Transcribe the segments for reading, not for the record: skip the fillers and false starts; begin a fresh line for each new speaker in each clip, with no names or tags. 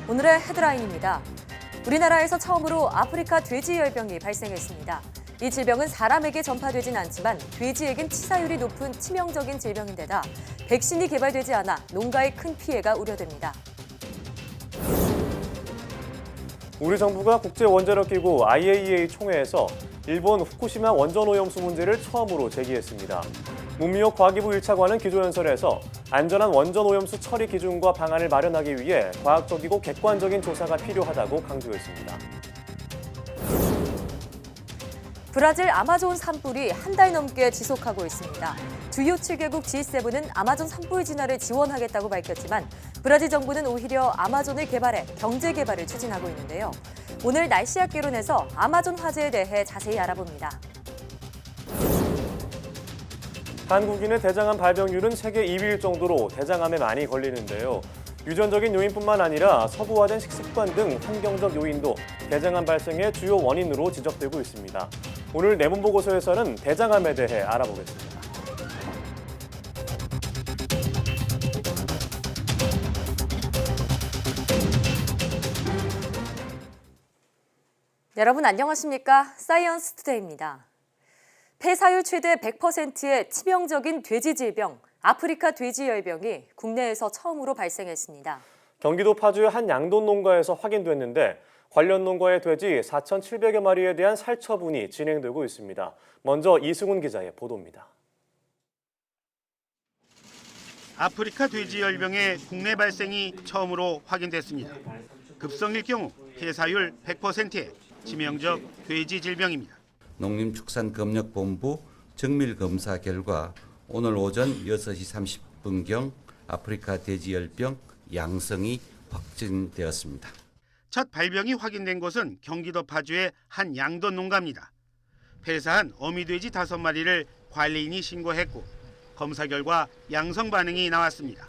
오늘의 헤드라인입니다. 우리나라에서 처음으로 아프리카 돼지열병이 발생했습니다. 이 질병은 사람에게 전파되진 않지만 돼지에겐 치사율이 높은 치명적인 질병인데다 백신이 개발되지 않아 농가에 큰 피해가 우려됩니다.
우리 정부가 국제원자력기구 IAEA 총회에서 일본 후쿠시마 원전오염수 문제를 처음으로 제기했습니다. 문미옥 과기부 1차관은 기조연설에서 안전한 원전오염수 처리 기준과 방안을 마련하기 위해 과학적이고 객관적인 조사가 필요하다고 강조했습니다.
브라질 아마존 산불이 한 달 넘게 지속하고 있습니다. 주요 7개국 G7은 아마존 산불 진화를 지원하겠다고 밝혔지만 브라질 정부는 오히려 아마존을 개발해 경제 개발을 추진하고 있는데요. 오늘 날씨학개론에서 아마존 화재에 대해 자세히 알아봅니다.
한국인의 대장암 발병률은 세계 2위일 정도로 대장암에 많이 걸리는데요. 유전적인 요인뿐만 아니라 서구화된 식습관 등 환경적 요인도 대장암 발생의 주요 원인으로 지적되고 있습니다. 오늘 내분보고서에서는 대장암에 대해 알아보겠습니다.
여러분 안녕하십니까? 사이언스 투데이입니다. 폐사율 최대 100%의 치명적인 돼지 질병, 아프리카 돼지열병이 국내에서 처음으로 발생했습니다.
경기도 파주의 한 양돈 농가에서 확인됐는데 관련 농가의 돼지 4,700여 마리에 대한 살처분이 진행되고 있습니다. 먼저 이승훈 기자의 보도입니다.
아프리카 돼지열병의 국내 발생이 처음으로 확인됐습니다. 급성일 경우 폐사율 100%의 치명적 돼지 질병입니다.
농림축산검역본부 정밀검사 결과 오늘 오전 6시 30분경 아프리카 돼지열병 양성이 확진되었습니다.
첫 발병이 확인된 곳은 경기도 파주의 한 양돈 농가입니다. 폐사한 어미돼지 5마리를 관리인이 신고했고 검사 결과 양성 반응이 나왔습니다.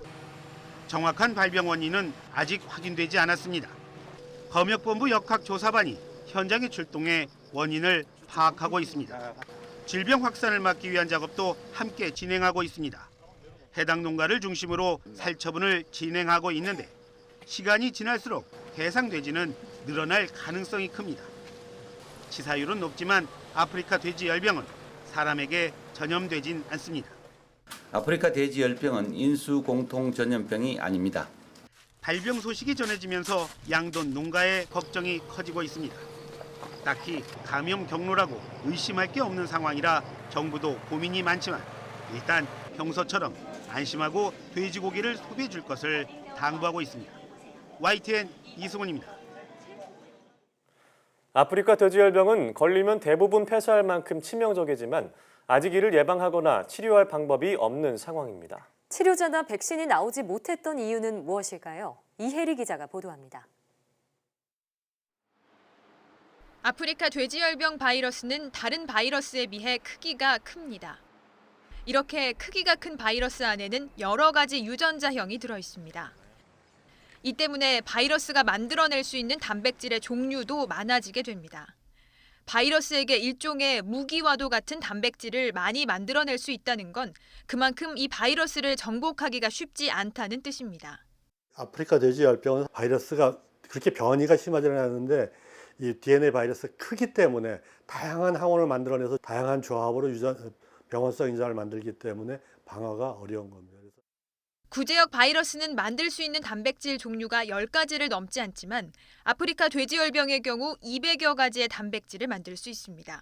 정확한 발병 원인은 아직 확인되지 않았습니다. 검역본부 역학조사반이 현장에 출동해 원인을 파악하고 있습니다. 질병 확산을 막기 위한 작업도 함께 진행하고 있습니다. 해당 농가를 중심으로 살처분을 진행하고 있는데 시간이 지날수록 대상 돼지는 늘어날 가능성이 큽니다. 치사율은 높지만 아프리카 돼지열병은 사람에게 전염되진 않습니다.
아프리카 돼지열병은 인수공통 전염병이 아닙니다.
발병 소식이 전해지면서 양돈 농가의 걱정이 커지고 있습니다. 딱히 감염 경로라고 의심할 게 없는 상황이라 정부도 고민이 많지만 일단 평소처럼 안심하고 돼지고기를 소비해 줄 것을 당부하고 있습니다. YTN 이승훈입니다.
아프리카 돼지열병은 걸리면 대부분 폐사할 만큼 치명적이지만 아직 이를 예방하거나 치료할 방법이 없는 상황입니다.
치료제나 백신이 나오지 못했던 이유는 무엇일까요? 이혜리 기자가 보도합니다.
아프리카 돼지열병 바이러스는 다른 바이러스에 비해 크기가 큽니다. 이렇게 크기가 큰 바이러스 안에는 여러 가지 유전자형이 들어 있습니다. 이 때문에 바이러스가 만들어낼 수 있는 단백질의 종류도 많아지게 됩니다. 바이러스에게 일종의 무기와도 같은 단백질을 많이 만들어낼 수 있다는 건 그만큼 이 바이러스를 정복하기가 쉽지 않다는 뜻입니다.
아프리카 돼지열병은 바이러스가 그렇게 변이가 심하지 않았는데 이 DNA 바이러스 크기 때문에 다양한 항원을 만들어내서 다양한 조합으로 병원성 인자를 만들기 때문에 방어가 어려운 겁니다.
구제역 바이러스는 만들 수 있는 단백질 종류가 10가지를 넘지 않지만 아프리카 돼지열병의 경우 200여 가지의 단백질을 만들 수 있습니다.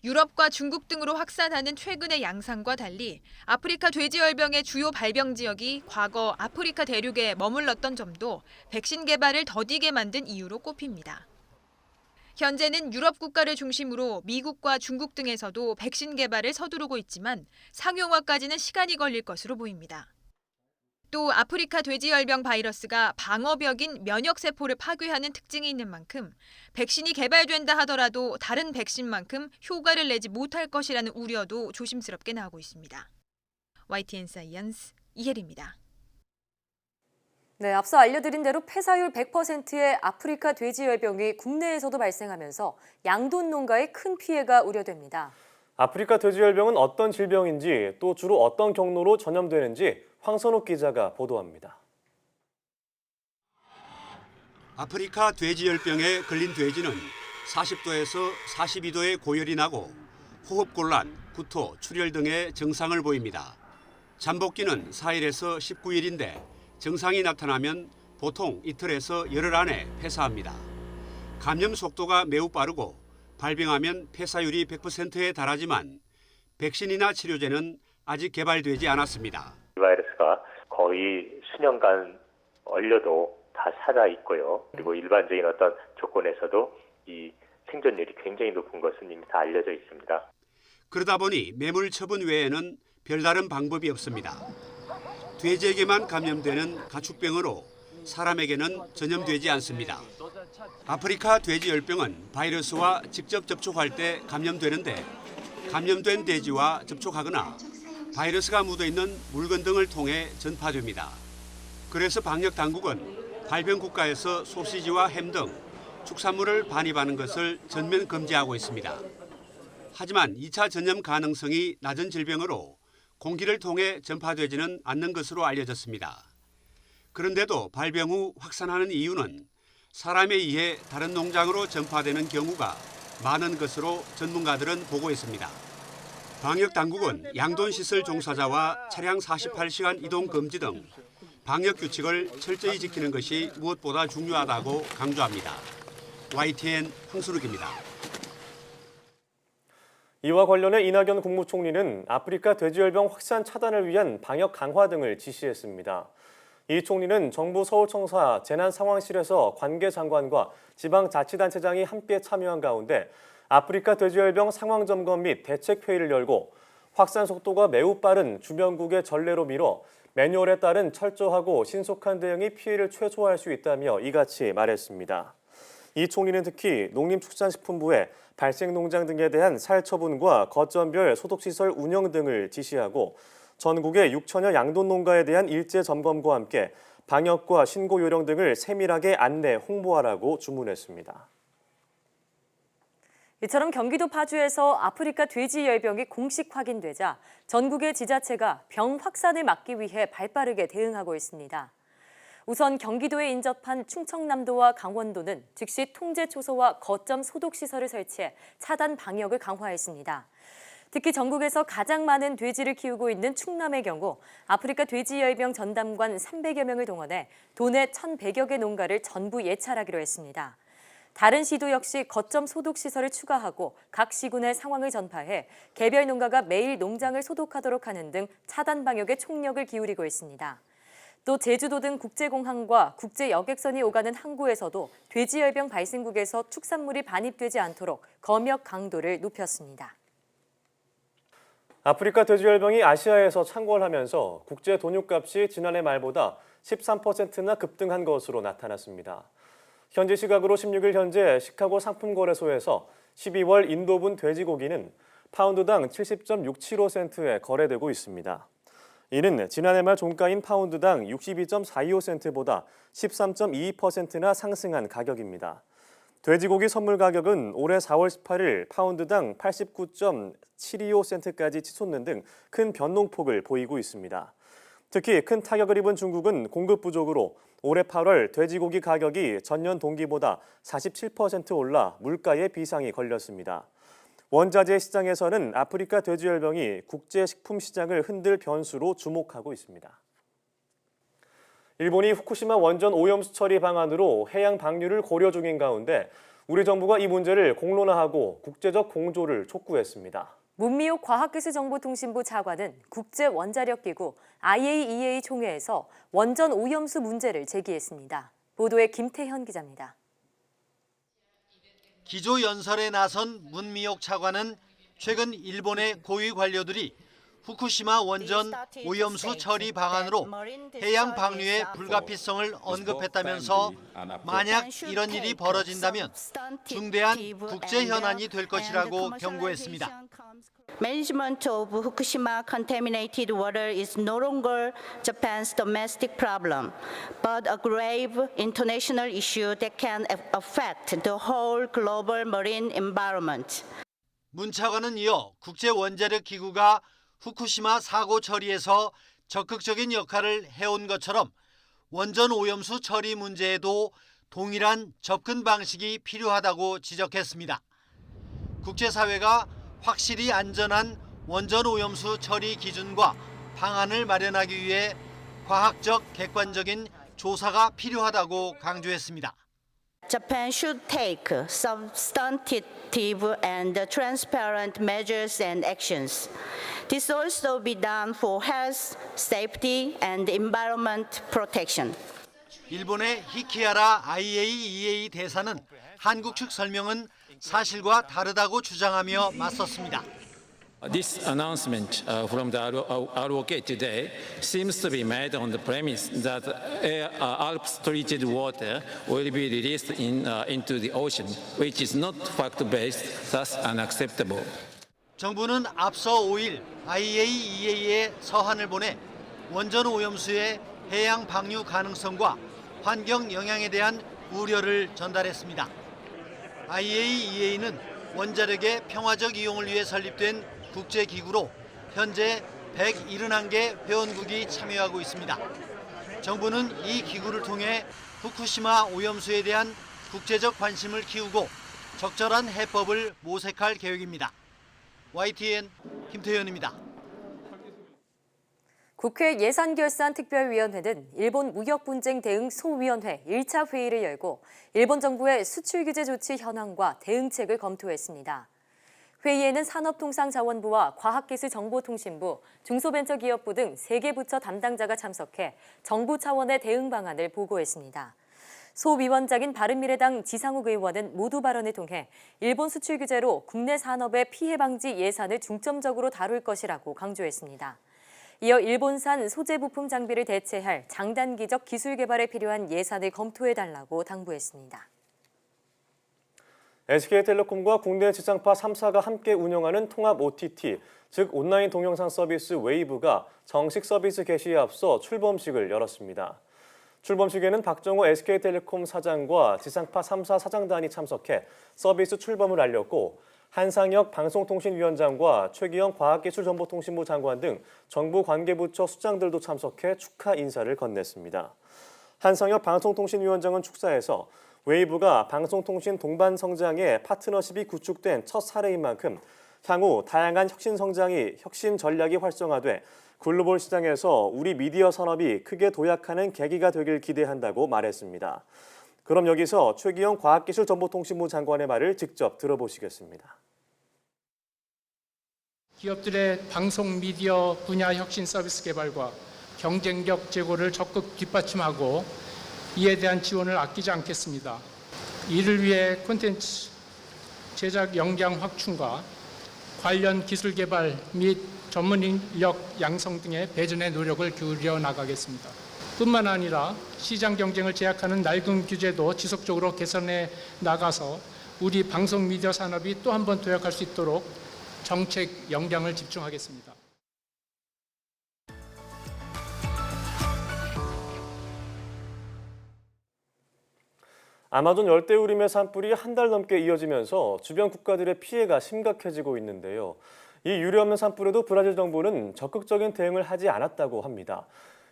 유럽과 중국 등으로 확산하는 최근의 양상과 달리 아프리카 돼지열병의 주요 발병 지역이 과거 아프리카 대륙에 머물렀던 점도 백신 개발을 더디게 만든 이유로 꼽힙니다. 현재는 유럽 국가를 중심으로 미국과 중국 등에서도 백신 개발을 서두르고 있지만 상용화까지는 시간이 걸릴 것으로 보입니다. 또 아프리카 돼지열병 바이러스가 방어벽인 면역세포를 파괴하는 특징이 있는 만큼 백신이 개발된다 하더라도 다른 백신만큼 효과를 내지 못할 것이라는 우려도 조심스럽게 나오고 있습니다. YTN 사이언스 이혜리입니다.
네, 앞서 알려드린 대로 폐사율 100%의 아프리카 돼지열병이 국내에서도 발생하면서 양돈 농가에 큰 피해가 우려됩니다.
아프리카 돼지열병은 어떤 질병인지 또 주로 어떤 경로로 전염되는지 황선욱 기자가 보도합니다.
아프리카 돼지열병에 걸린 돼지는 40도에서 42도의 고열이 나고 호흡곤란, 구토, 출혈 등의 증상을 보입니다. 잠복기는 4일에서 19일인데 증상이 나타나면 보통 이틀에서 열흘 안에 폐사합니다. 감염 속도가 매우 빠르고 발병하면 폐사율이 100%에 달하지만 백신이나 치료제는 아직 개발되지 않았습니다.
이 바이러스가 거의 수년간 얼려도 다 살아 있고요. 그리고 일반적인 어떤 조건에서도 이 생존율이 굉장히 높은 것은 이미 다 알려져 있습니다.
그러다 보니 매물 처분 외에는 별다른 방법이 없습니다. 돼지에게만 감염되는 가축병으로 사람에게는 전염되지 않습니다. 아프리카 돼지열병은 바이러스와 직접 접촉할 때 감염되는데 감염된 돼지와 접촉하거나 바이러스가 묻어있는 물건 등을 통해 전파됩니다. 그래서 방역 당국은 발병 국가에서 소시지와 햄 등 축산물을 반입하는 것을 전면 금지하고 있습니다. 하지만 2차 전염 가능성이 낮은 질병으로 공기를 통해 전파되지는 않는 것으로 알려졌습니다. 그런데도 발병 후 확산하는 이유는 사람에 의해 다른 농장으로 전파되는 경우가 많은 것으로 전문가들은 보고했습니다. 방역 당국은 양돈시설 종사자와 차량 48시간 이동 금지 등 방역 규칙을 철저히 지키는 것이 무엇보다 중요하다고 강조합니다. YTN 황순욱입니다.
이와 관련해 이낙연 국무총리는 아프리카 돼지열병 확산 차단을 위한 방역 강화 등을 지시했습니다. 이 총리는 정부 서울청사 재난상황실에서 관계장관과 지방자치단체장이 함께 참여한 가운데 아프리카 돼지열병 상황점검 및 대책회의를 열고 확산 속도가 매우 빠른 주변국의 전례로 미뤄 매뉴얼에 따른 철저하고 신속한 대응이 피해를 최소화할 수 있다며 이같이 말했습니다. 이 총리는 특히 농림축산식품부에 발생농장 등에 대한 살처분과 거점별 소독시설 운영 등을 지시하고 전국의 6천여 양돈농가에 대한 일제 점검과 함께 방역과 신고 요령 등을 세밀하게 안내, 홍보하라고 주문했습니다.
이처럼 경기도 파주에서 아프리카 돼지열병이 공식 확인되자 전국의 지자체가 병 확산을 막기 위해 발빠르게 대응하고 있습니다. 우선 경기도에 인접한 충청남도와 강원도는 즉시 통제 초소와 거점 소독 시설을 설치해 차단 방역을 강화했습니다. 특히 전국에서 가장 많은 돼지를 키우고 있는 충남의 경우 아프리카 돼지열병 전담관 300여 명을 동원해 도내 1,100여 개 농가를 전부 예찰하기로 했습니다. 다른 시도 역시 거점 소독 시설을 추가하고 각 시군의 상황을 전파해 개별 농가가 매일 농장을 소독하도록 하는 등 차단 방역에 총력을 기울이고 있습니다. 또 제주도 등 국제공항과 국제여객선이 오가는 항구에서도 돼지열병 발생국에서 축산물이 반입되지 않도록 검역 강도를 높였습니다.
아프리카 돼지열병이 아시아에서 창궐하면서 국제 돈육값이 지난해 말보다 13%나 급등한 것으로 나타났습니다. 현지 시각으로 16일 현재 시카고 상품거래소에서 12월 인도분 돼지고기는 파운드당 70.675센트에 거래되고 있습니다. 이는 지난해 말 종가인 파운드당 62.425센트보다 13.22%나 상승한 가격입니다. 돼지고기 선물 가격은 올해 4월 18일 파운드당 89.725센트까지 치솟는 등 큰 변동폭을 보이고 있습니다. 특히 큰 타격을 입은 중국은 공급 부족으로 올해 8월 돼지고기 가격이 전년 동기보다 47% 올라 물가에 비상이 걸렸습니다. 원자재 시장에서는 아프리카 돼지열병이 국제 식품 시장을 흔들 변수로 주목하고 있습니다. 일본이 후쿠시마 원전 오염수 처리 방안으로 해양 방류를 고려 중인 가운데 우리 정부가 이 문제를 공론화하고 국제적 공조를 촉구했습니다.
문미옥 과학기술정보통신부 차관은 국제원자력기구 IAEA 총회에서 원전 오염수 문제를 제기했습니다. 보도에 김태현 기자입니다.
기조연설에 나선 문미옥 차관은 최근 일본의 고위 관료들이 후쿠시마 원전 오염수 처리 방안으로 해양 방류의 불가피성을 언급했다면서 만약 이런 일이 벌어진다면 중대한 국제 현안이 될 것이라고 경고했습니다.
Management of Fukushima contaminated water is no longer Japan's domestic problem, but a grave international issue that can affect the whole global marine environment.
문 차관은 이어 국제원자력기구가 후쿠시마 사고 처리에서 적극적인 역할을 해온 것처럼 원전 오염수 처리 문제에도 동일한 접근 방식이 필요하다고 지적했습니다. 국제사회가 확실히 안전한 원전 오염수 처리 기준과 방안을 마련하기 위해 과학적 객관적인 조사가 필요하다고 강조했습니다.
Japan should take substantive and transparent measures and actions. This also be done for health, safety, and environment protection.
일본의 히키하라 IAEA 대사는 한국 측 설명은 사실과 다르다고 주장하며 맞섰습니다.
This announcement from the ROK today seems to be made on the premise that Alps treated water will be released into the ocean, which is not fact-based, thus unacceptable.
정부는 앞서 5일 IAEA에 서한을 보내 원전 오염수의 해양 방류 가능성과 환경 영향에 대한 우려를 전달했습니다. IAEA는 원자력의 평화적 이용을 위해 설립된 국제기구로 현재 171개 회원국이 참여하고 있습니다. 정부는 이 기구를 통해 후쿠시마 오염수에 대한 국제적 관심을 키우고 적절한 해법을 모색할 계획입니다. YTN 김태현입니다.
국회 예산결산특별위원회는 일본 무역분쟁 대응 소위원회 1차 회의를 열고 일본 정부의 수출 규제 조치 현황과 대응책을 검토했습니다. 회의에는 산업통상자원부와 과학기술정보통신부, 중소벤처기업부 등 3개 부처 담당자가 참석해 정부 차원의 대응 방안을 보고했습니다. 소위원장인 바른미래당 지상욱 의원은 모두 발언을 통해 일본 수출 규제로 국내 산업의 피해 방지 예산을 중점적으로 다룰 것이라고 강조했습니다. 이어 일본산 소재 부품 장비를 대체할 장단기적 기술 개발에 필요한 예산을 검토해달라고 당부했습니다.
SK텔레콤과 국내 지상파 3사가 함께 운영하는 통합 OTT, 즉 온라인 동영상 서비스 웨이브가 정식 서비스 개시에 앞서 출범식을 열었습니다. 출범식에는 박정호 SK텔레콤 사장과 지상파 3사 사장단이 참석해 서비스 출범을 알렸고 한상혁 방송통신위원장과 최기영 과학기술정보통신부 장관 등 정부 관계부처 수장들도 참석해 축하 인사를 건넸습니다. 한상혁 방송통신위원장은 축사에서 웨이브가 방송통신 동반 성장에 파트너십이 구축된 첫 사례인 만큼 향후 다양한 혁신 전략이 활성화돼 글로벌 시장에서 우리 미디어 산업이 크게 도약하는 계기가 되길 기대한다고 말했습니다. 그럼 여기서 최기영 과학기술정보통신부 장관의 말을 직접 들어보시겠습니다.
기업들의 방송 미디어 분야 혁신 서비스 개발과 경쟁력 제고를 적극 뒷받침하고 이에 대한 지원을 아끼지 않겠습니다. 이를 위해 콘텐츠 제작 역량 확충과 관련 기술 개발 및 전문 인력 양성 등의 배전에 노력을 기울여 나가겠습니다. 뿐만 아니라 시장 경쟁을 제약하는 낡은 규제도 지속적으로 개선해 나가서 우리 방송 미디어 산업이 또 한 번 도약할 수 있도록 정책 역량을 집중하겠습니다.
아마존 열대우림의 산불이 한 달 넘게 이어지면서 주변 국가들의 피해가 심각해지고 있는데요. 이 유례없는 산불에도 브라질 정부는 적극적인 대응을 하지 않았다고 합니다.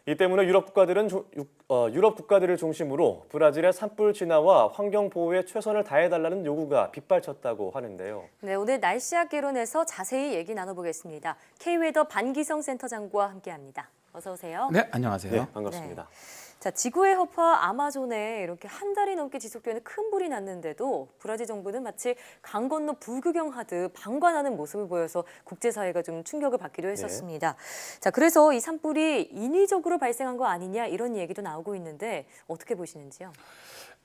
이 때문에 유럽 국가들을 중심으로 브라질의 산불 진화와 환경 보호에 최선을 다해달라는 요구가 빗발쳤다고 하는데요.
네, 오늘 날씨학 개론에서 자세히 얘기 나눠보겠습니다. K웨더 반기성 센터장과 함께합니다. 어서 오세요.
네, 안녕하세요.
네, 반갑습니다.
네. 자, 지구의 허파 아마존에 이렇게 한 달이 넘게 지속되는 큰 불이 났는데도 브라질 정부는 마치 강 건너 불구경하듯 방관하는 모습을 보여서 국제사회가 좀 충격을 받기도 했었습니다. 네. 자, 그래서 이 산불이 인위적으로 발생한 거 아니냐 이런 얘기도 나오고 있는데 어떻게 보시는지요?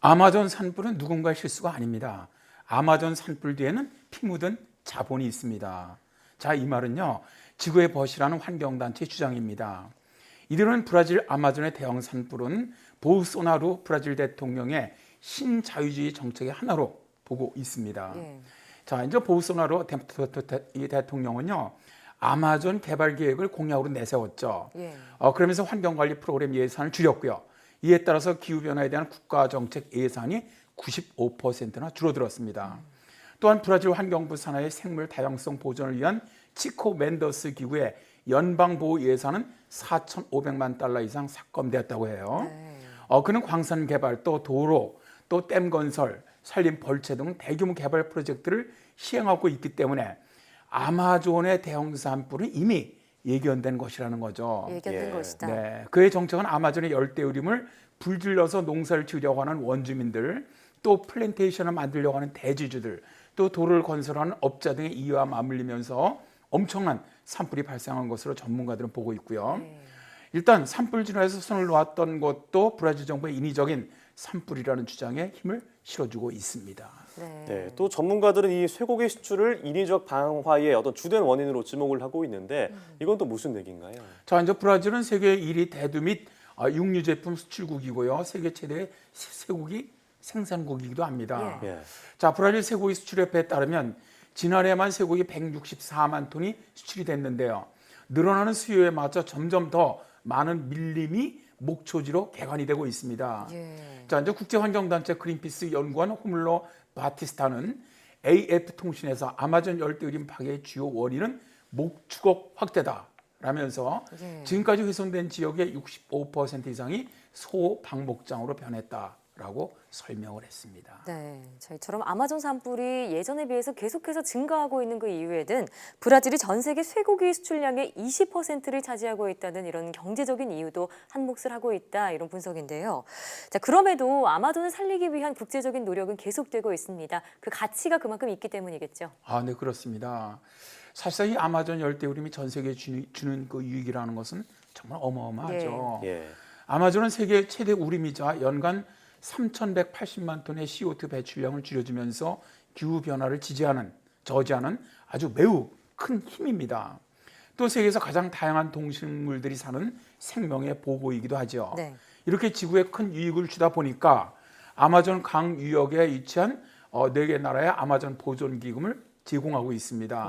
아마존 산불은 누군가의 실수가 아닙니다. 아마존 산불 뒤에는 피 묻은 자본이 있습니다. 자, 이 말은요, 지구의 벗이라는 환경단체의 주장입니다. 이들은 브라질 아마존의 대형 산불은 보우소나루 브라질 대통령의 신자유주의 정책의 하나로 보고 있습니다. 자, 이제 보우소나루 대통령은요, 아마존 개발 계획을 공약으로 내세웠죠. 그러면서 환경관리 프로그램 예산을 줄였고요. 이에 따라서 기후변화에 대한 국가정책 예산이 95%나 줄어들었습니다. 또한 브라질 환경부 산하의 생물 다양성 보존을 위한 치코 맨더스 기구의 연방보호 예산은 4,500만 달러 이상 삭감되었다고 해요. 그는 광산 개발, 또 도로, 또 댐 건설, 산림 벌채 등 대규모 개발 프로젝트를 시행하고 있기 때문에 아마존의 대형 산불은 이미 예견된 것이라는 거죠.
예견된 것이다.
네, 그의 정책은 아마존의 열대우림을 불질러서 농사를 지으려고 하는 원주민들, 또 플랜테이션을 만들려고 하는 대지주들, 또 도로를 건설하는 업자 등의 이유와 맞물리면서 엄청난 산불이 발생한 것으로 전문가들은 보고 있고요. 일단 산불 진화에서 손을 놓았던 것도 브라질 정부의 인위적인 산불이라는 주장에 힘을 실어주고 있습니다.
네, 또 전문가들은 이 쇠고기 수출을 인위적 방화의 어떤 주된 원인으로 지목을 하고 있는데 이건 또 무슨 얘기인가요?
자, 이제 브라질은 세계 1위 대두 및 육류 제품 수출국이고요. 세계 최대의 쇠고기 생산국이기도 합니다. 자, 브라질 쇠고기 수출협회에 따르면 지난해만 쇠고기 164만 톤이 수출이 됐는데요. 늘어나는 수요에 맞춰 점점 더 많은 밀림이 목초지로 개관이 되고 있습니다. 자, 이제 국제환경단체 그린피스 연구원 호물로 바티스타는 AF통신에서 아마존 열대우림 파괴의 주요 원인은 목축업 확대다라면서 지금까지 훼손된 지역의 65% 이상이 소방목장으로 변했다라고 설명을 했습니다.
네, 자, 이처럼 아마존 산불이 예전에 비해서 계속해서 증가하고 있는 그 이유에는 브라질이 전 세계 쇠고기 수출량의 20%를 차지하고 있다는 이런 경제적인 이유도 한 몫을 하고 있다, 이런 분석인데요. 자, 그럼에도 아마존을 살리기 위한 국제적인 노력은 계속되고 있습니다. 그 가치가 그만큼 있기 때문이겠죠.
아, 네, 그렇습니다. 사실상 이 아마존 열대우림이 전 세계에 주는 그 유익이라는 것은 정말 어마어마하죠. 아마존은 세계 최대 우림이자 연간 3,180만 톤의 CO2 배출량을 줄여주면서 기후변화를 저지하는 아주 매우 큰 힘입니다. 또 세계에서 가장 다양한 동식물들이 사는 생명의 보고이기도 하죠. 이렇게 지구에 큰 유익을 주다 보니까 아마존 강 유역에 위치한 4개 나라의 아마존 보존기금을 제공하고 있습니다.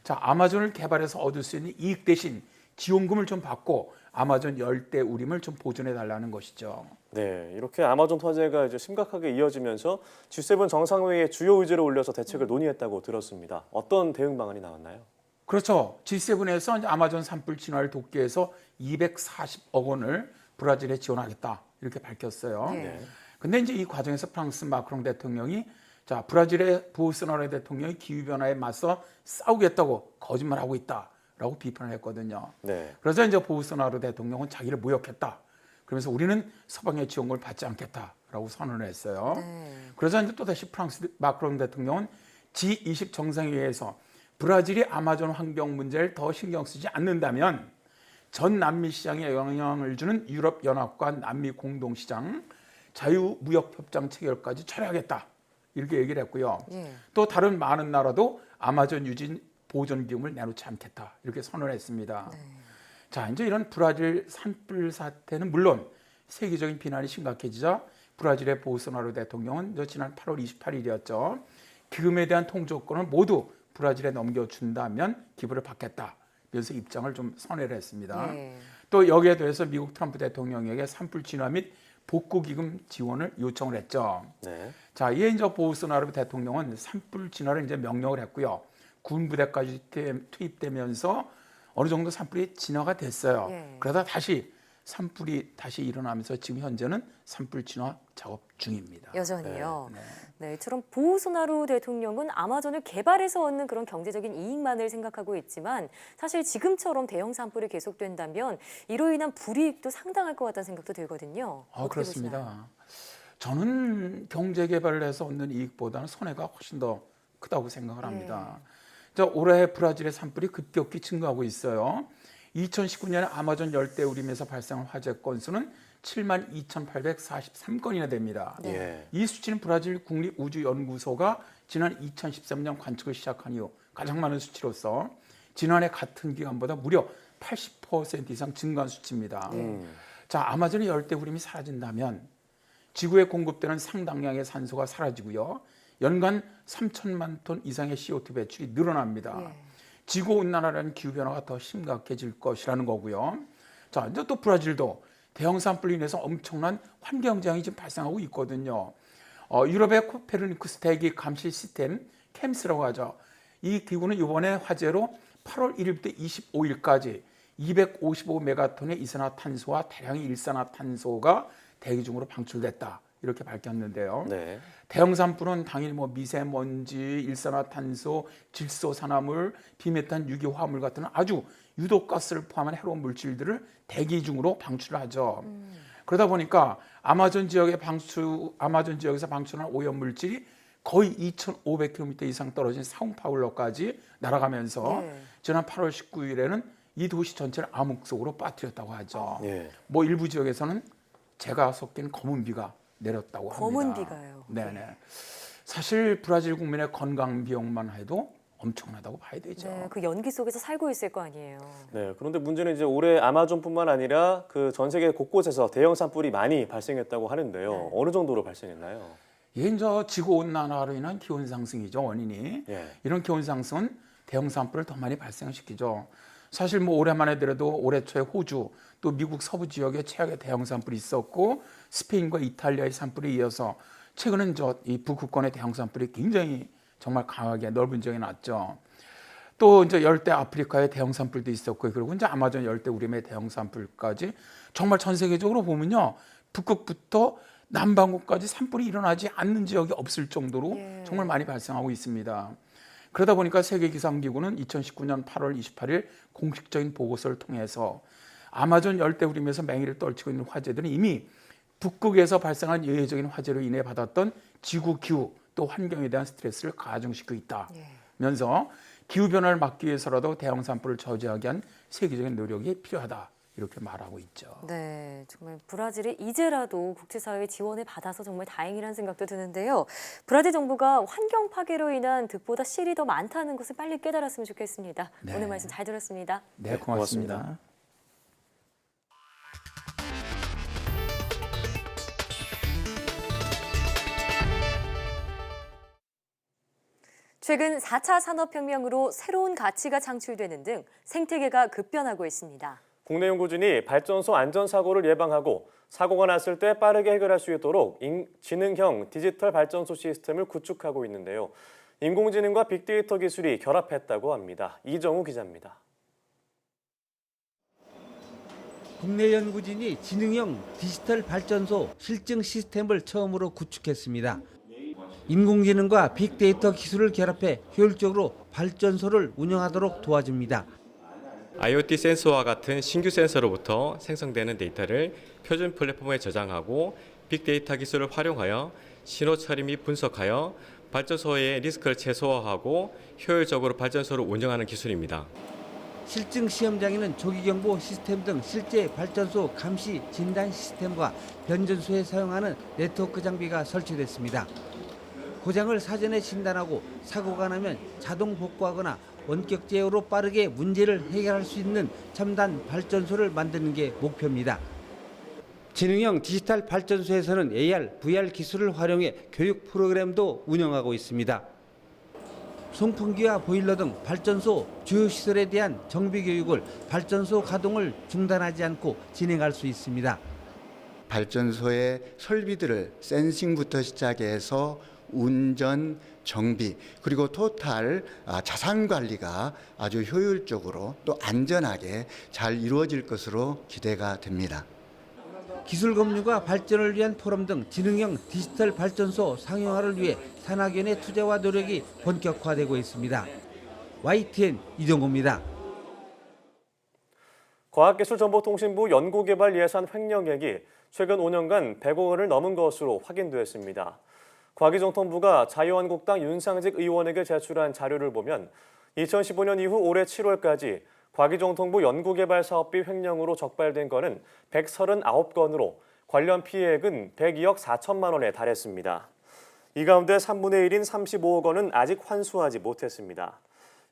자, 아마존을 개발해서 얻을 수 있는 이익 대신 지원금을 좀 받고 아마존 열대우림을 좀 보존해 달라는 것이죠.
네, 이렇게 아마존 화재가 이제 심각하게 이어지면서 G7 정상회의에 주요 의제를 올려서 대책을 논의했다고 들었습니다. 어떤 대응 방안이 나왔나요?
그렇죠. G7에서 아마존 산불 진화를 돕기 위해서 240억 원을 브라질에 지원하겠다 이렇게 밝혔어요. 근데 이제 이 과정에서 프랑스 마크롱 대통령이 자, 브라질의 보우스나로 대통령이 기후 변화에 맞서 싸우겠다고 거짓말하고 있다라고 비판을 했거든요. 그래서 이제 보우스나로 대통령은 자기를 모욕했다. 그러면서 우리는 서방의 지원을 받지 않겠다라고 선언을 했어요. 그러자 이제 또다시 프랑스 마크롱 대통령은 G20 정상회의에서 브라질이 아마존 환경 문제를 더 신경 쓰지 않는다면 전 남미 시장에 영향을 주는 유럽 연합과 남미 공동시장 자유무역협정 체결까지 철회하겠다 이렇게 얘기를 했고요. 또 다른 많은 나라도 아마존 유진 보존기금을 내놓지 않겠다 이렇게 선언을 했습니다. 자, 이제 이런 브라질 산불 사태는 물론 세계적인 비난이 심각해지자 브라질의 보우소나로 대통령은 지난 8월 28일이었죠. 기금에 대한 통조권을 모두 브라질에 넘겨준다면 기부를 받겠다. 그래서 입장을 좀 선회를 했습니다. 또 여기에 대해서 미국 트럼프 대통령에게 산불 진화 및 복구 기금 지원을 요청을 했죠. 자, 이에 이제 보우소나로 대통령은 산불 진화를 이제 명령을 했고요. 군 부대까지 투입되면서 어느 정도 산불이 진화가 됐어요. 그러다 다시 산불이 다시 일어나면서 지금 현재는 산불 진화 작업 중입니다.
여전히요. 네, 이처럼 보우소나루 대통령은 아마존을 개발해서 얻는 그런 경제적인 이익만을 생각하고 있지만 사실 지금처럼 대형 산불이 계속된다면 이로 인한 불이익도 상당할 것 같다는 생각도 들거든요.
그렇습니다.
보시나요?
저는 경제 개발을 해서 얻는 이익보다는 손해가 훨씬 더 크다고 생각을 합니다. 자, 올해 브라질의 산불이 급격히 증가하고 있어요. 2019년에 아마존 열대우림에서 발생한 화재 건수는 72,843건이나 됩니다. 이 수치는 브라질 국립우주연구소가 지난 2013년 관측을 시작한 이후 가장 많은 수치로서 지난해 같은 기간보다 무려 80% 이상 증가한 수치입니다. 자, 아마존의 열대우림이 사라진다면 지구에 공급되는 상당량의 산소가 사라지고요. 연간 3천만 톤 이상의 CO2 배출이 늘어납니다. 지구온난화라는 기후변화가 더 심각해질 것이라는 거고요. 자, 이제 또 브라질도 대형 산불로 인해서 엄청난 환경재앙이 지금 발생하고 있거든요. 유럽의 코페르니쿠스 대기 감시 시스템 캠스라고 하죠. 이 기구는 이번에 화재로 8월 1일부터 25일까지 255메가톤의 이산화탄소와 대량의 일산화탄소가 대기 중으로 방출됐다 이렇게 밝혔는데요.
네.
대형 산불은 당연히 뭐 미세먼지, 일산화탄소, 질소산화물, 비메탄, 유기화합물 같은 아주 유독가스를 포함한 해로운 물질들을 대기 중으로 방출을 하죠. 그러다 보니까 아마존 지역에서 방출한 오염 물질이 거의 2,500km 이상 떨어진 사운파울로까지 날아가면서 지난 8월 19일에는 이 도시 전체를 암흑 속으로 빠뜨렸다고 하죠. 뭐 일부 지역에서는 재가 섞인 검은 비가 내렸다고 합니다.
검은 비가요?
네네. 사실 브라질 국민의 건강 비용만 해도 엄청나다고 봐야 되죠.
네, 그 연기 속에서 살고 있을 거 아니에요.
네, 그런데 문제는 이제 올해 아마존뿐만 아니라 그 전 세계 곳곳에서 대형 산불이 많이 발생했다고 하는데요.
네.
어느 정도로 발생했나요?
이게 이제 지구 온난화로 인한 기온 상승이죠, 원인이. 이런 기온 상승은 대형 산불을 더 많이 발생시키죠. 사실 뭐 올해만 해더라도 올해 초에 호주 또 미국 서부 지역에 최악의 대형 산불이 있었고 스페인과 이탈리아의 산불에 이어서 최근은 이 북극권의 대형 산불이 굉장히 정말 강하게 넓은 지역에 났죠. 또 이제 열대 아프리카의 대형 산불도 있었고 그리고 이제 아마존 열대 우림의 대형 산불까지 정말 전 세계적으로 보면요 북극부터 남반구까지 산불이 일어나지 않는 지역이 없을 정도로 정말 많이 발생하고 있습니다. 그러다 보니까 세계기상기구는 2019년 8월 28일 공식적인 보고서를 통해서 아마존 열대우림에서 맹위를 떨치고 있는 화재들은 이미 북극에서 발생한 예외적인 화재로 인해 받았던 지구 기후 또 환경에 대한 스트레스를 가중시키고 있다면서 기후변화를 막기 위해서라도 대형 산불을 저지하기 위한 세계적인 노력이 필요하다. 이렇게 말하고 있죠.
네, 정말 브라질이 이제라도 국제사회의 지원을 받아서 정말 다행이라는 생각도 드는데요. 브라질 정부가 환경 파괴로 인한 득보다 실이 더 많다는 것을 빨리 깨달았으면 좋겠습니다.
네.
오늘 말씀 잘 들었습니다.
네, 고맙습니다.
최근 4차 산업혁명으로 새로운 가치가 창출되는 등 생태계가 급변하고 있습니다.
국내 연구진이 발전소 안전사고를 예방하고 사고가 났을 때 빠르게 해결할 수 있도록 지능형 디지털 발전소 시스템을 구축하고 있는데요. 인공지능과 빅데이터 기술이 결합했다고 합니다. 이정우 기자입니다.
국내 연구진이 지능형 디지털 발전소 실증 시스템을 처음으로 구축했습니다. 인공지능과 빅데이터 기술을 결합해 효율적으로 발전소를 운영하도록 도와줍니다.
IoT 센서와 같은 신규 센서로부터 생성되는 데이터를 표준 플랫폼에 저장하고 빅데이터 기술을 활용하여 신호 처리 및 분석하여 발전소의 리스크를 최소화하고 효율적으로 발전소를 운영하는 기술입니다.
실증 시험장에는 조기경보 시스템 등 실제 발전소 감시 진단 시스템과 변전소에 사용하는 네트워크 장비가 설치됐습니다. 고장을 사전에 진단하고 사고가 나면 자동 복구하거나 원격 제어로 빠르게 문제를 해결할 수 있는 첨단 발전소를 만드는 게 목표입니다. 지능형 디지털 발전소에서는 AR, VR 기술을 활용해 교육 프로그램도 운영하고 있습니다. 송풍기와 보일러 등 발전소 주요 시설에 대한 정비 교육을 발전소 가동을 중단하지 않고 진행할 수 있습니다.
발전소의 설비들을 센싱부터 시작해서 운전, 정비, 그리고 토탈 자산 관리가 아주 효율적으로 또 안전하게 잘 이루어질 것으로 기대가 됩니다.
기술 검증과 발전을 위한 포럼 등 지능형 디지털 발전소 상용화를 위해 산학연의 투자와 노력이 본격화되고 있습니다. YTN 이정호입니다.
과학기술정보통신부 연구개발 예산 횡령액이 최근 5년간 100억 원을 넘은 것으로 확인됐습니다. 과기정통부가 자유한국당 윤상직 의원에게 제출한 자료를 보면 2015년 이후 올해 7월까지 과기정통부 연구개발 사업비 횡령으로 적발된 건은 139건으로 관련 피해액은 102억 4천만 원에 달했습니다. 이 가운데 3분의 1인 35억 원은 아직 환수하지 못했습니다.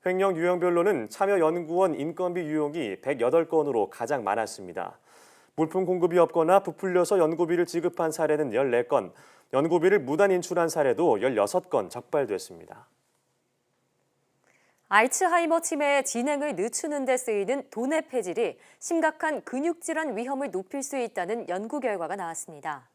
횡령 유형별로는 참여연구원 인건비 유용이 108건으로 가장 많았습니다. 물품 공급이 없거나 부풀려서 연구비를 지급한 사례는 14건, 연구비를 무단 인출한 사례도 16건 적발됐습니다.
알츠하이머 치매의 진행을 늦추는 데 쓰이는 도네페질이 심각한 근육질환 위험을 높일 수 있다는 연구 결과가 나왔습니다.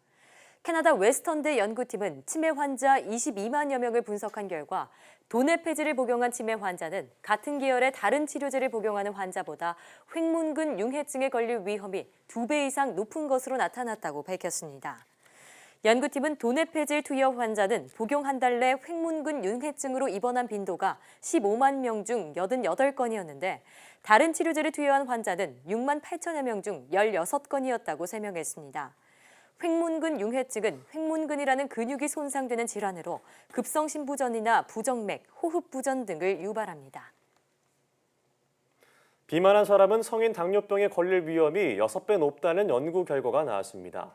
캐나다 웨스턴대 연구팀은 치매 환자 22만여 명을 분석한 결과 도네페질을 복용한 치매 환자는 같은 계열의 다른 치료제를 복용하는 환자보다 횡문근 융해증에 걸릴 위험이 2배 이상 높은 것으로 나타났다고 밝혔습니다. 연구팀은 도내폐질 투여 환자는 복용 한 달 내 횡문근 융해증으로 입원한 빈도가 15만 명 중 88건이었는데 다른 치료제를 투여한 환자는 6만 8천여 명 중 16건이었다고 설명했습니다. 횡문근 융해증은 횡문근이라는 근육이 손상되는 질환으로 급성 심부전이나 부정맥, 호흡부전 등을 유발합니다.
비만한 사람은 성인 당뇨병에 걸릴 위험이 6배 높다는 연구 결과가 나왔습니다.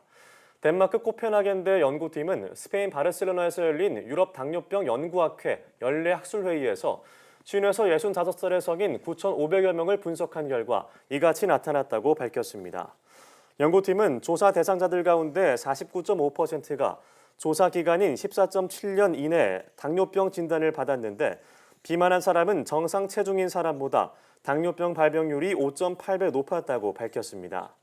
덴마크 코펜하겐대 연구팀은 스페인 바르셀로나에서 열린 유럽 당뇨병 연구학회 연례 학술회의에서 50에서 65살의 성인 9,500여 명을 분석한 결과 이같이 나타났다고 밝혔습니다. 연구팀은 조사 대상자들 가운데 49.5%가 조사 기간인 14.7년 이내에 당뇨병 진단을 받았는데 비만한 사람은 정상 체중인 사람보다 당뇨병 발병률이 5.8배 높았다고 밝혔습니다.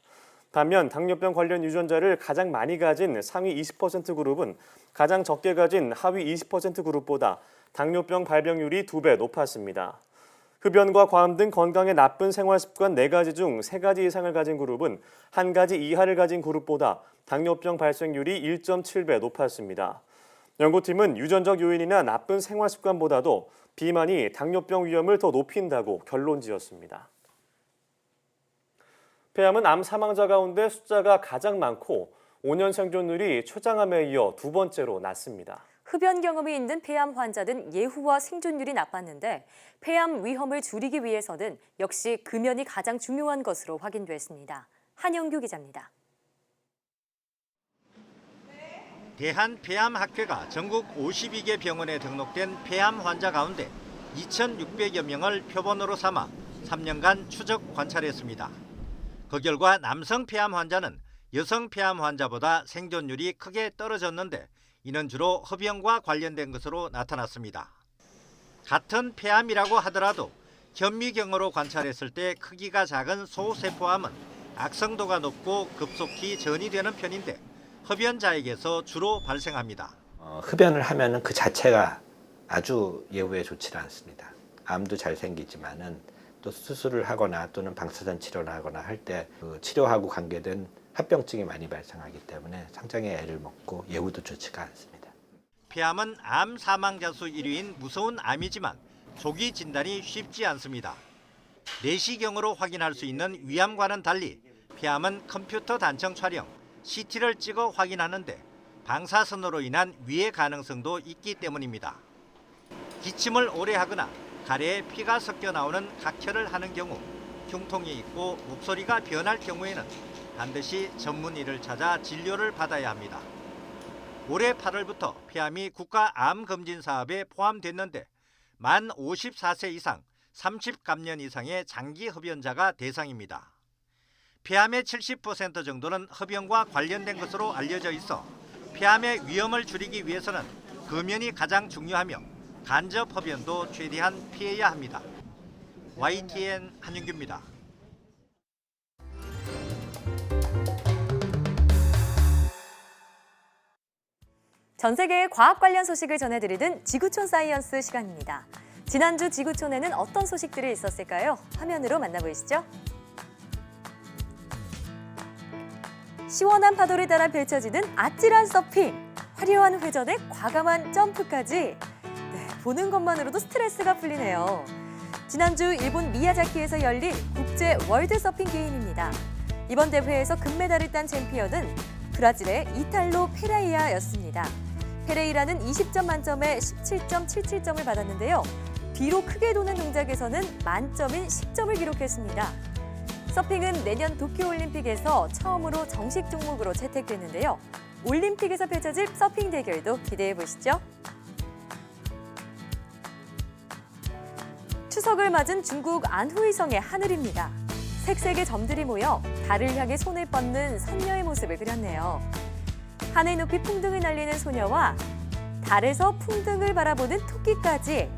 반면 당뇨병 관련 유전자를 가장 많이 가진 상위 20% 그룹은 가장 적게 가진 하위 20% 그룹보다 당뇨병 발병률이 2배 높았습니다. 흡연과 과음 등 건강에 나쁜 생활 습관 4가지 중 3가지 이상을 가진 그룹은 1가지 이하를 가진 그룹보다 당뇨병 발생률이 1.7배 높았습니다. 연구팀은 유전적 요인이나 나쁜 생활 습관보다도 비만이 당뇨병 위험을 더 높인다고 결론지었습니다. 폐암은 암 사망자 가운데 숫자가 가장 많고 5년 생존율이 췌장암에 이어 2번째로 낮습니다.
흡연 경험이 있는 폐암 환자는 예후와 생존율이 나빴는데 폐암 위험을 줄이기 위해서는 역시 금연이 가장 중요한 것으로 확인됐습니다. 한영규 기자입니다.
대한폐암학회가 전국 52개 병원에 등록된 폐암 환자 가운데 2,600여 명을 표본으로 삼아 3년간 추적 관찰했습니다. 그 결과 남성 폐암 환자는 여성 폐암 환자보다 생존율이 크게 떨어졌는데 이는 주로 흡연과 관련된 것으로 나타났습니다. 같은 폐암이라고 하더라도 현미경으로 관찰했을 때 크기가 작은 소세포암은 악성도가 높고 급속히 전이되는 편인데 흡연자에게서 주로 발생합니다.
흡연을 하면은 그 자체가 아주 예후에 좋지 않습니다. 암도 잘 생기지만은 또 수술을 하거나 또는 방사선 치료를 하거나 할 때 그 치료하고 관계된 합병증이 많이 발생하기 때문에 상당히 애를 먹고 예후도 좋지가 않습니다.
폐암은 암 사망자 수 1위인 무서운 암이지만 조기 진단이 쉽지 않습니다. 내시경으로 확인할 수 있는 위암과는 달리 폐암은 컴퓨터 단청 촬영, CT를 찍어 확인하는데 방사선으로 인한 위해 가능성도 있기 때문입니다. 기침을 오래 하거나 가래에 피가 섞여 나오는 각혈을 하는 경우, 흉통이 있고 목소리가 변할 경우에는 반드시 전문의를 찾아 진료를 받아야 합니다. 올해 8월부터 폐암이 국가암검진 사업에 포함됐는데 만 54세 이상, 30감년 이상의 장기 흡연자가 대상입니다. 폐암의 70% 정도는 흡연과 관련된 것으로 알려져 있어 폐암의 위험을 줄이기 위해서는 금연이 가장 중요하며 간접 흡연도 최대한 피해야 합니다. YTN 한윤규입니다.
전 세계의 과학 관련 소식을 전해드리는 지구촌 사이언스 시간입니다. 지난주 지구촌에는 어떤 소식들이 있었을까요? 화면으로 만나보시죠. 시원한 파도를 따라 펼쳐지는 아찔한 서핑, 화려한 회전에 과감한 점프까지 보는 것만으로도 스트레스가 풀리네요. 지난주 일본 미야자키에서 열린 국제 월드 서핑 게임입니다. 이번 대회에서 금메달을 딴 챔피언은 브라질의 이탈로 페레이라였습니다. 페레이라는 20점 만점에 17.77점을 받았는데요. 뒤로 크게 도는 동작에서는 만점인 10점을 기록했습니다. 서핑은 내년 도쿄올림픽에서 처음으로 정식 종목으로 채택됐는데요. 올림픽에서 펼쳐질 서핑 대결도 기대해 보시죠. 추석을 맞은 중국 안후이성의 하늘입니다. 색색의 점들이 모여 달을 향해 손을 뻗는 선녀의 모습을 그렸네요. 하늘 높이 풍등을 날리는 소녀와 달에서 풍등을 바라보는 토끼까지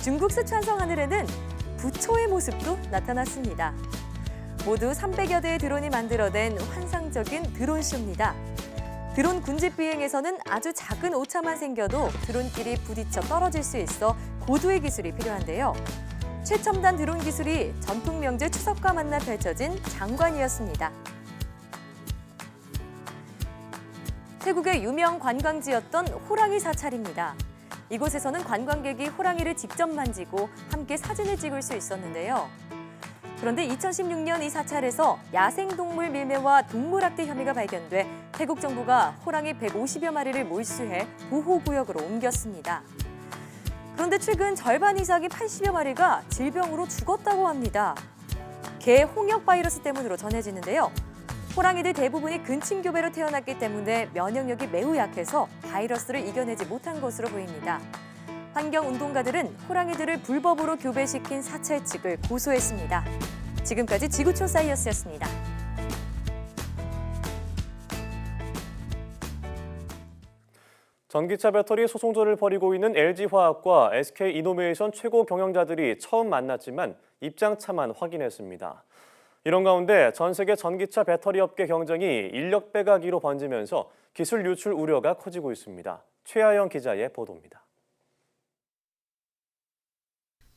중국 스촨성 하늘에는 부초의 모습도 나타났습니다. 모두 300여 대의 드론이 만들어낸 환상적인 드론쇼입니다. 드론 군집 비행에서는 아주 작은 오차만 생겨도 드론끼리 부딪혀 떨어질 수 있어 고도의 기술이 필요한데요. 최첨단 드론 기술이 전통 명절 추석과 만나 펼쳐진 장관이었습니다. 태국의 유명 관광지였던 호랑이 사찰입니다. 이곳에서는 관광객이 호랑이를 직접 만지고 함께 사진을 찍을 수 있었는데요. 그런데 2016년 이 사찰에서 야생동물 밀매와 동물학대 혐의가 발견돼 태국 정부가 호랑이 150여 마리를 몰수해 보호구역으로 옮겼습니다. 그런데 최근 절반 이상이 80여 마리가 질병으로 죽었다고 합니다. 개 홍역 바이러스 때문으로 전해지는데요. 호랑이들 대부분이 근친교배로 태어났기 때문에 면역력이 매우 약해서 바이러스를 이겨내지 못한 것으로 보입니다. 환경운동가들은 호랑이들을 불법으로 교배시킨 사찰 측을 고소했습니다. 지금까지 지구촌 사이언스였습니다.
전기차 배터리 소송전을 벌이고 있는 LG화학과 SK이노베이션 최고 경영자들이 처음 만났지만 입장차만 확인했습니다. 이런 가운데 전 세계 전기차 배터리 업계 경쟁이 인력 빼가기로 번지면서 기술 유출 우려가 커지고 있습니다. 최하영 기자의 보도입니다.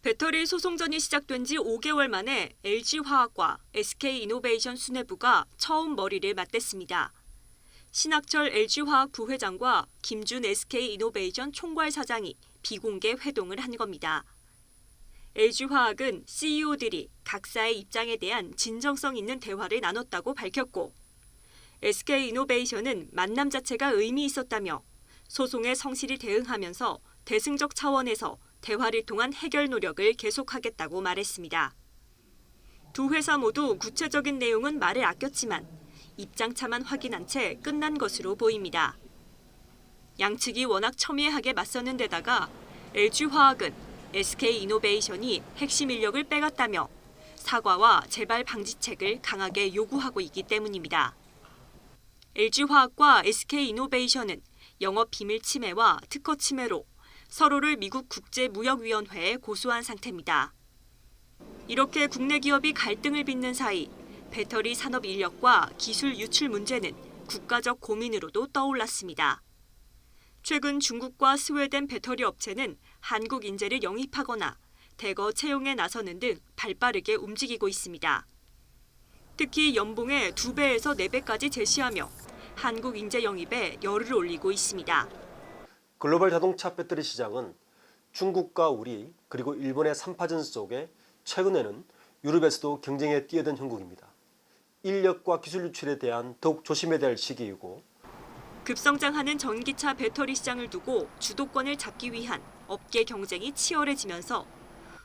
배터리 소송전이 시작된 지 5개월 만에 LG화학과 SK이노베이션 수뇌부가 처음 머리를 맞댔습니다. 신학철 LG화학 부회장과 김준 SK이노베이션 총괄 사장이 비공개 회동을 한 겁니다. LG화학은 CEO들이 각사의 입장에 대한 진정성 있는 대화를 나눴다고 밝혔고, SK이노베이션은 만남 자체가 의미 있었다며 소송에 성실히 대응하면서 대승적 차원에서 대화를 통한 해결 노력을 계속하겠다고 말했습니다. 두 회사 모두 구체적인 내용은 말을 아꼈지만 입장차만 확인한 채 끝난 것으로 보입니다. 양측이 워낙 첨예하게 맞서는 데다가 LG화학은 SK이노베이션이 핵심 인력을 빼갔다며 사과와 재발 방지책을 강하게 요구하고 있기 때문입니다. LG화학과 SK이노베이션은 영업 비밀 침해와 특허 침해로 서로를 미국 국제무역위원회에 고소한 상태입니다. 이렇게 국내 기업이 갈등을 빚는 사이 배터리 산업 인력과 기술 유출 문제는 국가적 고민으로도 떠올랐습니다. 최근 중국과 스웨덴 배터리 업체는 한국 인재를 영입하거나 대거 채용에 나서는 등 발빠르게 움직이고 있습니다. 특히 연봉의 2배에서 4배까지 제시하며 한국 인재 영입에 열을 올리고 있습니다.
글로벌 자동차 배터리 시장은 중국과 우리 그리고 일본의 3파전 속에 최근에는 유럽에서도 경쟁에 뛰어든 형국입니다. 인력과 기술 유출에 대한 더욱 조심해야 될 시기이고,
급성장하는 전기차 배터리 시장을 두고 주도권을 잡기 위한 업계 경쟁이 치열해지면서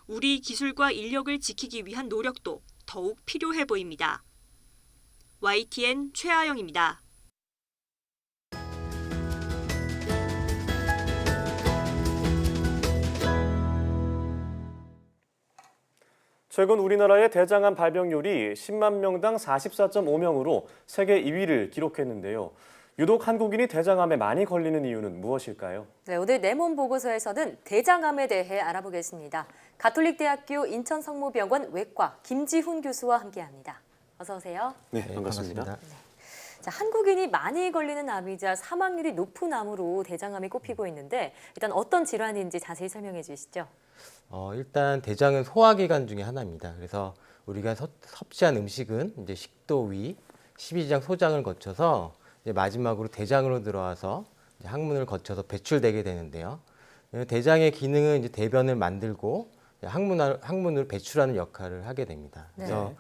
우리 기술과 인력을 지키기 위한 노력도 더욱 필요해 보입니다. YTN 최하영입니다.
최근 우리나라의 대장암 발병률이 10만 명당 44.5명으로 세계 2위를 기록했는데요. 유독 한국인이 대장암에 많이 걸리는 이유는 무엇일까요?
네, 오늘 내몸 보고서에서는 대장암에 대해 알아보겠습니다. 가톨릭대학교 인천성모병원 외과 김지훈 교수와 함께합니다. 어서 오세요.
네, 반갑습니다.
네. 자, 한국인이 많이 걸리는 암이자 사망률이 높은 암으로 대장암이 꼽히고 있는데 일단 어떤 질환인지 자세히 설명해 주시죠.
일단 대장은 소화기관 중에 하나입니다. 그래서 우리가 섭취한 음식은 이제 식도 위, 십이지장 소장을 거쳐서 이제 마지막으로 대장으로 들어와서 이제 항문을 거쳐서 배출되게 되는데요. 대장의 기능은 이제 대변을 만들고 항문을 배출하는 역할을 하게 됩니다. 그래서
네.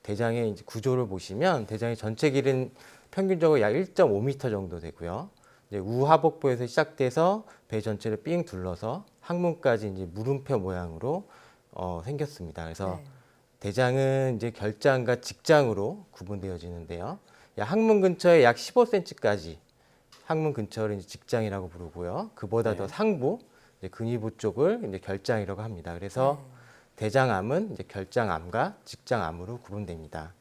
대장의 이제 구조를 보시면 대장의 전체 길이는 평균적으로 약 1.5m 정도 되고요. 이제 우하복부에서 시작돼서 배 전체를 삥 둘러서 항문까지 이제 물음표 모양으로 생겼습니다. 그래서
네.
대장은 이제 결장과 직장으로 구분되어지는데요. 항문 근처에 약 15cm까지 항문 근처를 이제 직장이라고 부르고요. 그보다 더 상부, 이제 근위부 쪽을 이제 결장이라고 합니다. 그래서 대장암은 이제 결장암과 직장암으로 구분됩니다.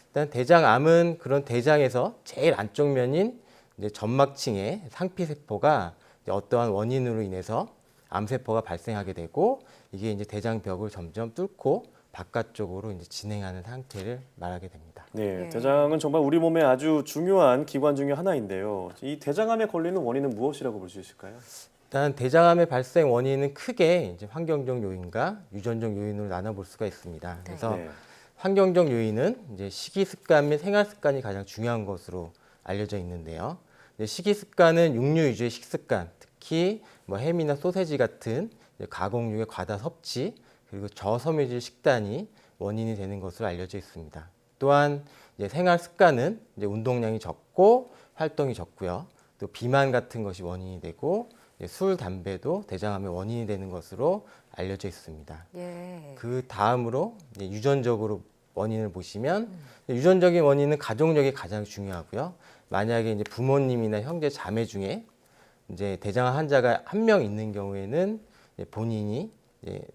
일단 대장암은 그런 대장에서 제일 안쪽 면인 이제 점막층의 상피세포가 이제 어떠한 원인으로 인해서 암세포가 발생하게 되고 이게 이제 대장벽을 점점 뚫고 바깥쪽으로 이제 진행하는 상태를 말하게 됩니다.
네, 대장은 정말 우리 몸의 아주 중요한 기관 중에 하나인데요. 이 대장암에 걸리는 원인은 무엇이라고 볼 수 있을까요?
일단 대장암의 발생 원인은 크게 이제 환경적 요인과 유전적 요인으로 나눠볼 수가 있습니다. 그래서
네.
환경적 요인은 이제 식이 습관 및 생활 습관이 가장 중요한 것으로 알려져 있는데요. 식이 습관은 육류 위주의 식습관, 특히 뭐 햄이나 소세지 같은 가공육의 과다 섭취, 그리고 저섬유질 식단이 원인이 되는 것으로 알려져 있습니다. 또한 생활 습관은 운동량이 적고 활동이 적고요. 또 비만 같은 것이 원인이 되고 술, 담배도 대장암의 원인이 되는 것으로 알려져 있습니다.
예.
그 다음으로 유전적으로 원인을 보시면 유전적인 원인은 가족력이 가장 중요하고요. 만약에 부모님이나 형제, 자매 중에 대장암 환자가 한 명 있는 경우에는 본인이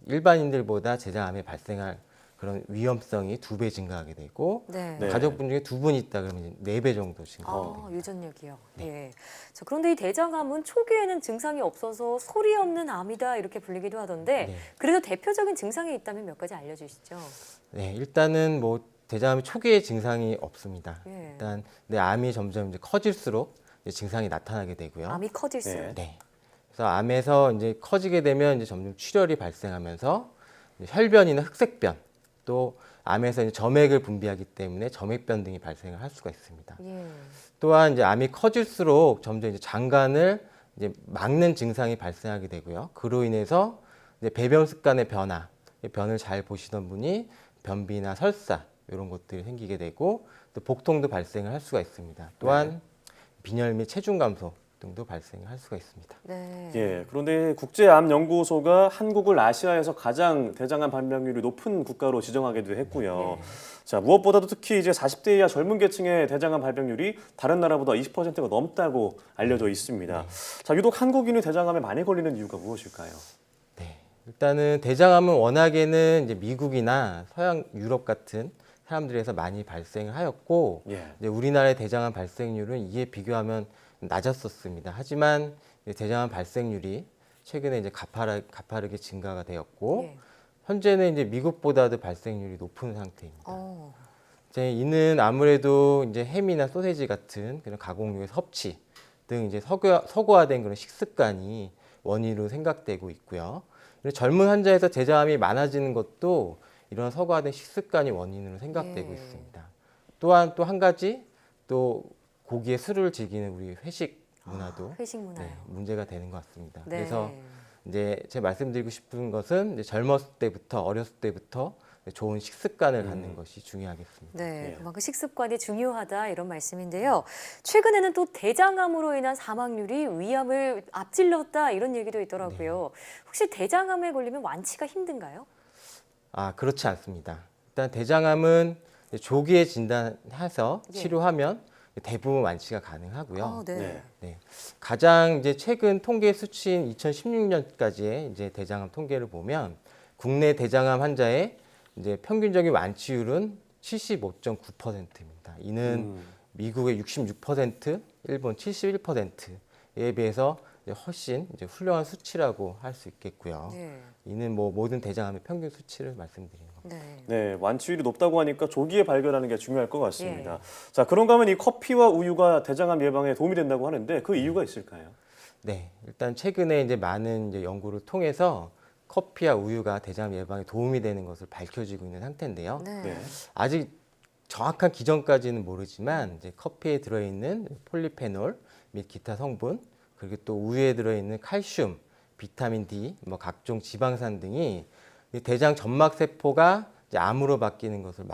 일반인들보다 대장암에 발생할 그런 위험성이 2배 증가하게 되고
네.
가족분 중에 2분 있다 그러면 4배 정도 증가하게 됩니다.
유전력이요. 예. 자, 그런데 이 대장암은 초기에는 증상이 없어서 소리 없는 암이다 이렇게 불리기도 하던데 그래도 대표적인 증상이 있다면 몇 가지 알려주시죠.
네, 일단은 뭐 대장암이 초기에 증상이 없습니다.
예.
일단 암이 점점 커질수록 증상이 나타나게 되고요.
암이 커질수록.
네. 그래서 암에서 커지게 되면 점점 출혈이 발생하면서 혈변이나 흑색변, 또 암에서 점액을 분비하기 때문에 점액변 등이 발생을 할 수가 있습니다.
예.
또한 암이 커질수록 점점 장관을 막는 증상이 발생하게 되고요. 그로 인해서 배변 습관의 변화, 변을 잘 보시던 분이 변비나 설사 이런 것들이 생기게 되고 또 복통도 발생을 할 수가 있습니다. 또한 빈혈 및 체중 감소 등도 발생을 할 수가 있습니다.
네.
예, 그런데 국제암연구소가 한국을 아시아에서 가장 대장암 발병률이 높은 국가로 지정하기도 했고요. 자, 무엇보다도 특히 40대 이하 젊은 계층의 대장암 발병률이 다른 나라보다 20%가 넘다고 알려져 있습니다. 자, 유독 한국인이 대장암에 많이 걸리는 이유가 무엇일까요?
일단은 대장암은 워낙에는 미국이나 서양 유럽 같은 사람들에서 많이 발생을 하였고 우리나라의 대장암 발생률은 이에 비교하면 낮았었습니다. 하지만 대장암 발생률이 최근에 가파르게 증가가 되었고 현재는 미국보다도 발생률이 높은 상태입니다. 이는 아무래도 햄이나 소세지 같은 그런 가공육의 섭취 등 서구화된 그런 식습관이 원인으로 생각되고 있고요. 젊은 환자에서 대장암이 많아지는 것도 이런 서구화된 식습관이 원인으로 생각되고 있습니다. 또한 또 한 가지 또 고기에 술을 즐기는 우리 회식 문화도
회식 문화요.
문제가 되는 것 같습니다.
네.
그래서 제가 말씀드리고 싶은 것은 젊었을 때부터 어렸을 때부터 좋은 식습관을 갖는 것이 중요하겠습니다.
네, 그만큼 식습관이 중요하다 이런 말씀인데요. 최근에는 또 대장암으로 인한 사망률이 위암을 앞질렀다 이런 얘기도 있더라고요. 혹시 대장암에 걸리면 완치가 힘든가요?
그렇지 않습니다. 일단 대장암은 조기에 진단해서 치료하면 대부분 완치가 가능하고요. 가장 최근 통계 수치인 2016년까지의 대장암 통계를 보면 국내 대장암 환자의 평균적인 완치율은 75.9%입니다. 이는 미국의 66%, 일본 71%에 비해서 훨씬 훌륭한 수치라고 할 수 있겠고요. 이는 모든 대장암의 평균 수치를 말씀드리는 겁니다.
네, 완치율이 높다고 하니까 조기에 발견하는 게 중요할 것 같습니다. 자, 그런가 하면 이 커피와 우유가 대장암 예방에 도움이 된다고 하는데 그 이유가 있을까요?
네, 일단 최근에 많은 연구를 통해서 커피와 우유가 대장암 예방에 도움이 되는 것을 밝혀지고 있는 상태인데요. 아직 정확한 기전까지는 모르지만 커피에 들어있는 폴리페놀 및 기타 성분 그리고 또 우유에 들어있는 칼슘, 비타민 D, 각종 지방산 등이 대장 점막 세포가 암으로 바뀌는 것을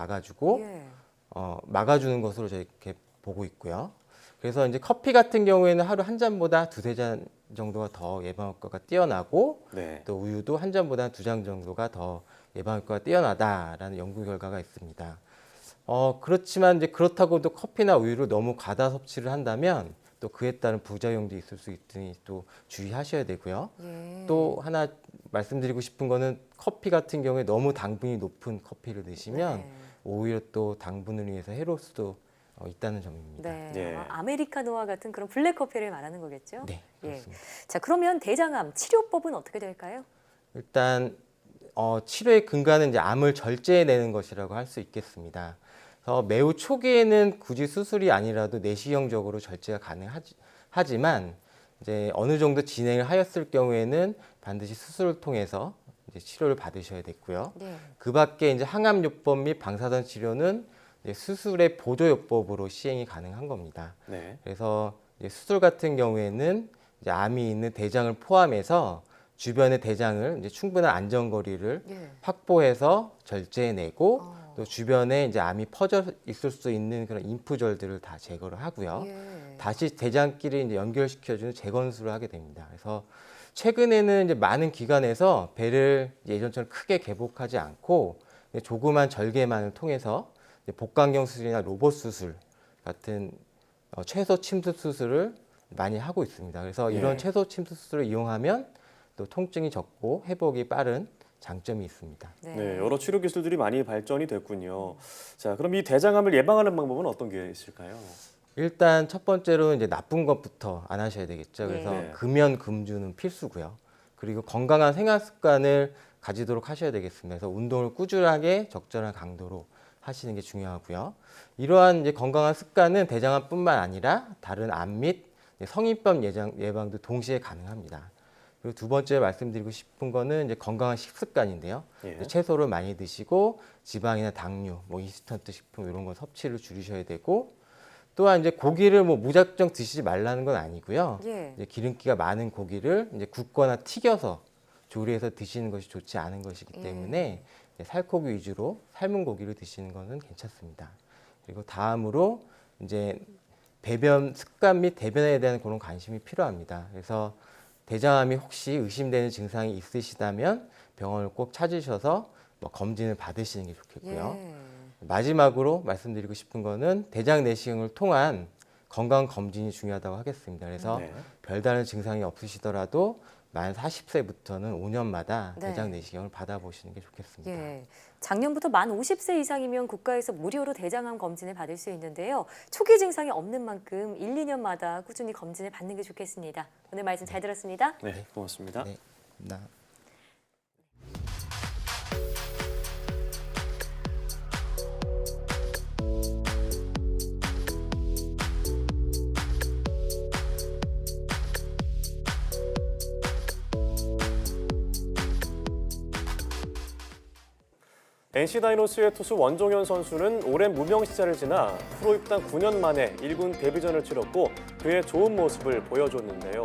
막아주는 것으로 이렇게 보고 있고요. 그래서 커피 같은 경우에는 하루 한 잔보다 2-3잔 정도가 더 예방 효과가 뛰어나고 또 우유도 한 잔보다 2잔 정도가 더 예방 효과가 뛰어나다라는 연구 결과가 있습니다. 그렇지만 그렇다고도 커피나 우유를 너무 과다 섭취를 한다면 또 그에 따른 부작용도 있을 수 있으니 또 주의하셔야 되고요. 또 하나 말씀드리고 싶은 거는 커피 같은 경우에 너무 당분이 높은 커피를 드시면 오히려 또 당분을 위해서 해로울 수도 있다는 점입니다.
아메리카노와 같은 그런 블랙 커피를 말하는 거겠죠?
네, 그렇습니다.
자, 그러면 대장암 치료법은 어떻게 될까요?
일단 치료의 근간은 암을 절제해내는 것이라고 할 수 있겠습니다. 매우 초기에는 굳이 수술이 아니라도 내시경적으로 절제가 가능하지만 어느 정도 진행을 하였을 경우에는 반드시 수술을 통해서 치료를 받으셔야 되고요. 그 밖에 항암요법 및 방사선 치료는 수술의 보조요법으로 시행이 가능한 겁니다. 그래서 이제 수술 같은 경우에는 이제 암이 있는 대장을 포함해서 주변의 대장을 이제 충분한 안전거리를 확보해서 절제해내고 또 주변에 이제 암이 퍼져 있을 수 있는 그런 인프절들을 다 제거를 하고요. 다시 대장끼리 이제 연결시켜주는 재건수를 하게 됩니다. 그래서 최근에는 이제 많은 기관에서 배를 예전처럼 크게 개복하지 않고 조그만 절개만을 통해서 복강경 수술이나 로봇 수술 같은 최소 침수 수술을 많이 하고 있습니다. 그래서 이런 최소 침수 수술을 이용하면 또 통증이 적고 회복이 빠른 장점이 있습니다.
네, 여러 치료 기술들이 많이 발전이 됐군요. 자, 그럼 이 대장암을 예방하는 방법은 어떤 게 있을까요?
일단 첫 번째로 이제 나쁜 것부터 안 하셔야 되겠죠. 그래서 금연 금주는 필수고요. 그리고 건강한 생활 습관을 가지도록 하셔야 되겠습니다. 그래서 운동을 꾸준하게 적절한 강도로 하시는 게 중요하고요. 이러한 이제 건강한 습관은 대장암뿐만 아니라 다른 암 및 성인병 예방도 동시에 가능합니다. 그리고 두 번째 말씀드리고 싶은 거는 이제 건강한 식습관인데요. 채소를 많이 드시고 지방이나 당류, 뭐 인스턴트 식품 이런 거 섭취를 줄이셔야 되고 또한 이제 고기를 뭐 무작정 드시지 말라는 건 아니고요. 이제 기름기가 많은 고기를 이제 굽거나 튀겨서 조리해서 드시는 것이 좋지 않은 것이기 때문에 살코기 위주로 삶은 고기를 드시는 것은 괜찮습니다. 그리고 다음으로 이제 배변 습관 및 대변에 대한 그런 관심이 필요합니다. 그래서 대장암이 혹시 의심되는 증상이 있으시다면 병원을 꼭 찾으셔서 뭐 검진을 받으시는 게 좋겠고요. 마지막으로 말씀드리고 싶은 거는 대장 내시경을 통한 건강 검진이 중요하다고 하겠습니다. 그래서 별다른 증상이 없으시더라도 만 40세부터는 5년마다 대장 내시경을 받아보시는 게 좋겠습니다.
작년부터 만 50세 이상이면 국가에서 무료로 대장암 검진을 받을 수 있는데요. 초기 증상이 없는 만큼 1, 2년마다 꾸준히 검진을 받는 게 좋겠습니다. 오늘 말씀 잘 들었습니다.
네, 고맙습니다.
네,
NC 다이노스의 투수 원종현 선수는 오랜 무명 시절을 지나 프로 입단 9년 만에 1군 데뷔전을 치렀고 그의 좋은 모습을 보여줬는데요.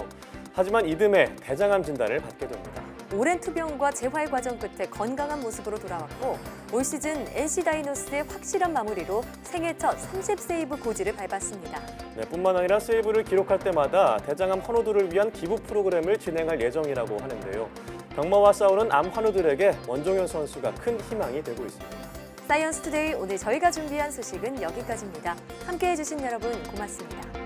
하지만 이듬해 대장암 진단을 받게 됩니다.
오랜 투병과 재활 과정 끝에 건강한 모습으로 돌아왔고 올 시즌 NC 다이노스의 확실한 마무리로 생애 첫 30세이브 고지를 밟았습니다.
네, 뿐만 아니라 세이브를 기록할 때마다 대장암 환우들을 위한 기부 프로그램을 진행할 예정이라고 하는데요. 병마와 싸우는 암 환우들에게 원종현 선수가 큰 희망이 되고 있습니다.
사이언스 투데이 오늘 저희가 준비한 소식은 여기까지입니다. 함께해 주신 여러분 고맙습니다.